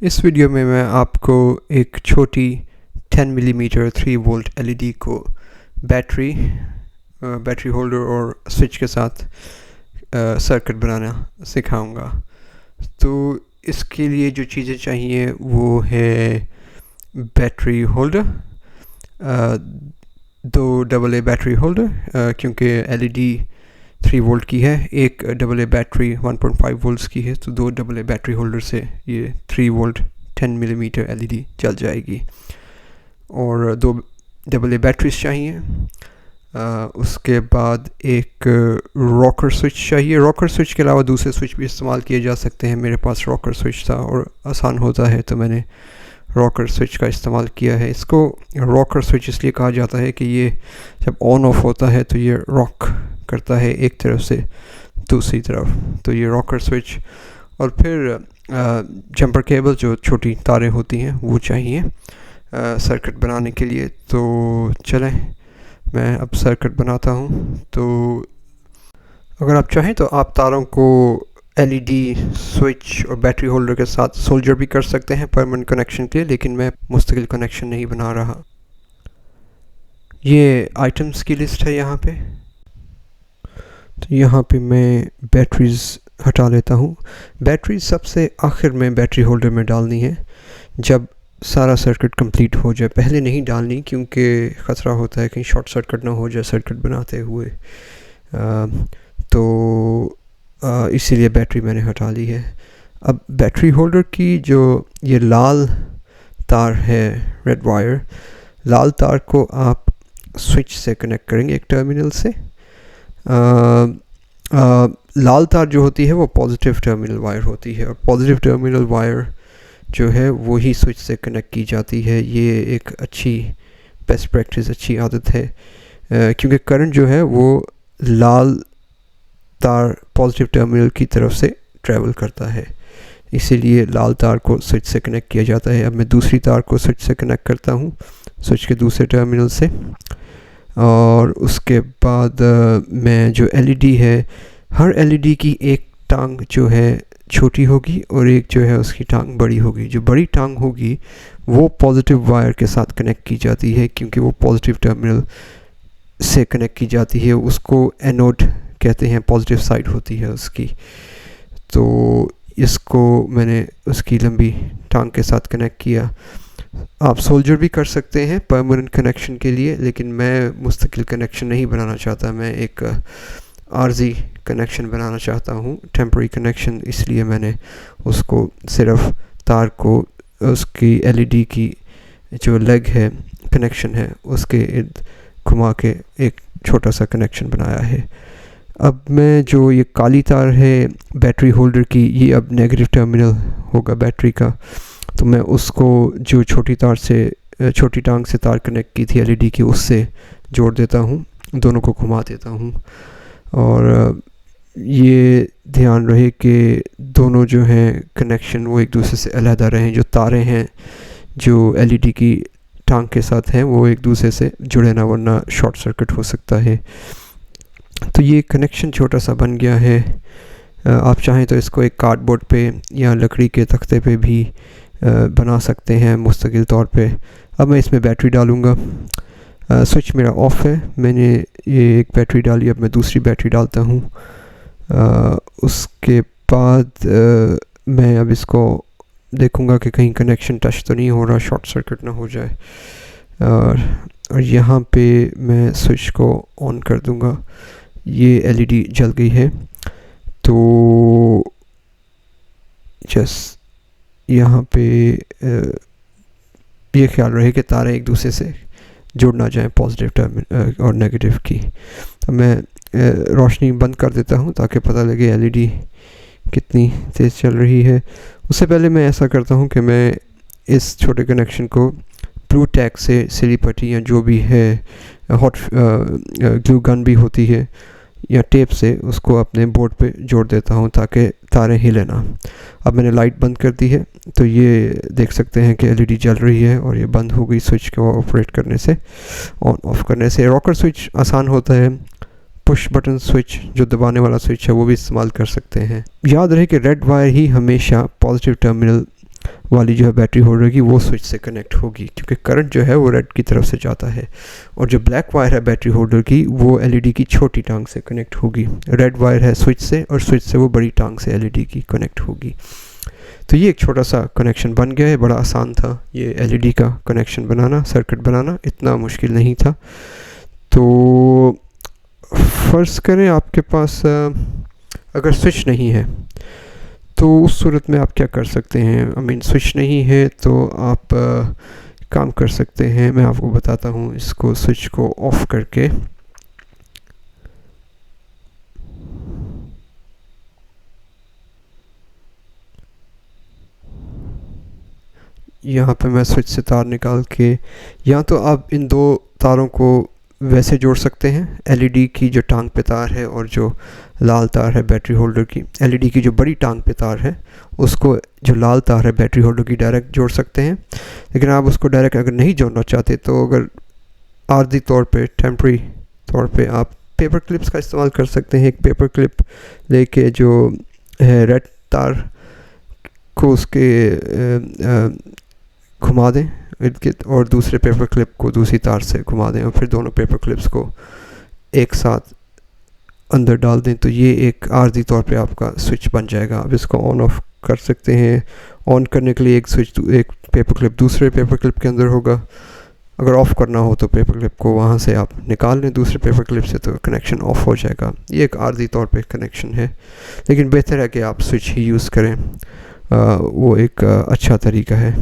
इस वीडियो में मैं आपको एक छोटी 10 मिलीमीटर 3 वोल्ट एलईडी को बैटरी होल्डर और स्विच के साथ सर्किट बनाना सिखाऊंगा। तो इसके लिए जो चीज़ें चाहिए वो है battery holder, 2 AA battery holder, क्योंकि एलईडी 3 वोल्ट की है, एक AA बैटरी 1.5 वोल्ट्स की है, तो 2 AA बैटरी होल्डर से ये 3 वोल्ट 10 मिलीमीटर एलईडी चल जाएगी। और 2 AA बैटरीज चाहिए। उसके बाद एक रॉकर स्विच चाहिए। रॉकर स्विच के अलावा दूसरे स्विच भी इस्तेमाल किए जा सकते हैं। मेरे पास रॉकर स्विच था और आसान होता है तो मैंने रॉकर स्विच का इस्तेमाल किया है। इसको रॉकर स्विच इसलिए कहा जाता है कि ये जब ऑन ऑफ होता है तो ये रॉक करता है एक तरफ से दूसरी तरफ, तो ये रॉकर स्विच। और फिर जंपर केबल, जो छोटी तारें होती हैं, वो चाहिए सर्किट बनाने के लिए। तो चलें मैं अब सर्किट बनाता हूँ। तो अगर आप चाहें तो आप तारों को एलईडी स्विच और बैटरी होल्डर के साथ सोल्डर भी कर सकते हैं परमानेंट कनेक्शन के लिए, लेकिन मैं मुस्तकिल कनेक्शन नहीं बना रहा। ये आइटम्स की लिस्ट है यहाँ पे। तो यहाँ पे मैं बैटरीज हटा लेता हूँ। बैटरी सबसे आखिर में बैटरी होल्डर में डालनी है जब सारा सर्किट कंप्लीट हो जाए। पहले नहीं डालनी क्योंकि ख़तरा होता है कहीं शॉर्ट सर्किट ना हो जाए सर्किट बनाते हुए। इसीलिए बैटरी मैंने हटा ली है। अब बैटरी होल्डर की जो ये लाल तार है, रेड वायर, लाल तार को आप स्विच से कनेक्ट करेंगे एक टर्मिनल से। लाल तार जो होती है वो पॉजिटिव टर्मिनल वायर होती है, और पॉजिटिव टर्मिनल वायर जो है वो ही स्विच से कनेक्ट की जाती है। ये एक अच्छी बेस्ट प्रैक्टिस, अच्छी आदत है, क्योंकि करंट जो है वो लाल तार पॉजिटिव टर्मिनल की तरफ से ट्रैवल करता है, इसीलिए लाल तार को स्विच से कनेक्ट किया जाता है। अब मैं दूसरी तार को स्विच से कनेक्ट करता हूँ, स्विच के दूसरे टर्मिनल से। और उसके बाद मैं जो एलईडी है, हर एलईडी की एक टांग जो है छोटी होगी और एक जो है उसकी टांग बड़ी होगी। जो बड़ी टांग होगी वो पॉजिटिव वायर के साथ कनेक्ट की जाती है, क्योंकि वो पॉजिटिव टर्मिनल से कनेक्ट की जाती है। उसको एनोड कहते हैं, पॉजिटिव साइड होती है उसकी। तो इसको मैंने उसकी लंबी टांग के साथ कनेक्ट किया। आप सोल्डर भी कर सकते हैं परमानेंट कनेक्शन के लिए, लेकिन मैं मुस्तकिल कनेक्शन नहीं बनाना चाहता। मैं एक आर्जी कनेक्शन बनाना चाहता हूँ, टेम्पररी कनेक्शन। इसलिए मैंने उसको सिर्फ तार को उसकी एलईडी की जो लेग है, कनेक्शन है, उसके इर्द घुमा के एक छोटा सा कनेक्शन बनाया है। अब मैं जो ये काली तार है बैटरी होल्डर की, ये अब नेगेटिव टर्मिनल होगा बैटरी का, तो मैं उसको जो छोटी टांग से तार कनेक्ट की थी एलईडी की, उससे जोड़ देता हूँ, दोनों को घुमा देता हूँ। और ये ध्यान रहे कि दोनों जो हैं कनेक्शन वो एक दूसरे से अलहदा रहें। जो तारें हैं जो एलईडी की टांग के साथ हैं वो एक दूसरे से जुड़े ना, वरना शॉर्ट सर्किट हो सकता है। तो ये कनेक्शन छोटा सा बन गया है। आप चाहें तो इसको एक कार्डबोर्ड पे या लकड़ी के तख्ते पे भी बना सकते हैं मुस्तकिल तौर पे। अब मैं इसमें बैटरी डालूँगा। स्विच मेरा ऑफ है, मैंने ये एक बैटरी डाली, अब मैं दूसरी बैटरी डालता हूँ। उसके बाद मैं अब इसको देखूँगा कि कहीं कनेक्शन टच तो नहीं हो रहा, शॉर्ट सर्किट ना हो जाए। और यहाँ पे मैं स्विच को ऑन कर दूँगा। ये एलईडी जल गई है। तो जस्ट यहाँ पे ये ख्याल रहे कि तारें एक दूसरे से जुड़ ना जाएं, पॉजिटिव टर्मिनल और नेगेटिव की। तो मैं रोशनी बंद कर देता हूँ ताकि पता लगे एलईडी कितनी तेज़ चल रही है। उससे पहले मैं ऐसा करता हूँ कि मैं इस छोटे कनेक्शन को ब्लू टैग से सिली पट्टी या जो भी है, हॉट ग्लू गन भी होती है, या टेप से उसको अपने बोर्ड पे जोड़ देता हूँ ताकि तारें हिले ना। अब मैंने लाइट बंद कर दी है, तो ये देख सकते हैं कि एलईडी जल रही है और ये बंद हो गई स्विच को ऑपरेट करने से, ऑन ऑफ करने से। रॉकर स्विच आसान होता है, पुश बटन स्विच जो दबाने वाला स्विच है वो भी इस्तेमाल कर सकते हैं। याद रहे कि रेड वायर ही हमेशा पॉजिटिव टर्मिनल वाली जो है बैटरी होल्डर की वो स्विच से कनेक्ट होगी, क्योंकि करंट जो है वो रेड की तरफ से जाता है। और जो ब्लैक वायर है बैटरी होल्डर की वो एलईडी की छोटी टांग से कनेक्ट होगी। रेड वायर है स्विच से और स्विच से वो बड़ी टांग से एलईडी की कनेक्ट होगी। तो ये एक छोटा सा कनेक्शन बन गया है, बड़ा आसान था ये एलईडी का कनेक्शन बनाना, सर्किट बनाना इतना मुश्किल नहीं था। तो फ़र्ज़ करें आपके पास अगर स्विच नहीं है तो उस सूरत में आप क्या कर सकते हैं। आई मीन स्विच नहीं है तो आप काम कर सकते हैं, मैं आपको बताता हूँ। इसको स्विच को ऑफ़ करके यहाँ पे मैं स्विच से तार निकाल के, या तो आप इन दो तारों को वैसे जोड़ सकते हैं, एलईडी की जो टांग पे तार है और जो लाल तार है बैटरी होल्डर की, एलईडी की जो बड़ी टांग पे तार है उसको जो लाल तार है बैटरी होल्डर की डायरेक्ट जोड़ सकते हैं। लेकिन आप उसको डायरेक्ट अगर नहीं जोड़ना चाहते तो अगर आर्जी तौर पे, टेम्परी तौर पे आप पेपर क्लिप्स का इस्तेमाल कर सकते हैं। एक पेपर क्लिप लेके जो है रेड तार को उसके घुमा दें इर्द गिर्द और दूसरे पेपर क्लिप को दूसरी तार से घुमा दें और फिर दोनों पेपर क्लिप्स को एक साथ अंदर डाल दें, तो ये एक आर्जी तौर पे आपका स्विच बन जाएगा। आप इसको ऑन ऑफ कर सकते हैं। ऑन करने के लिए एक स्विच, एक पेपर क्लिप दूसरे पेपर क्लिप के अंदर होगा। अगर ऑफ़ करना हो तो पेपर क्लिप को वहाँ से आप निकाल लें दूसरे पेपर क्लिप से, तो कनेक्शन ऑफ़ हो जाएगा। ये एक आर्जी तौर पे कनेक्शन है, लेकिन बेहतर है कि आप स्विच ही यूज़ करें, वो एक अच्छा तरीका है।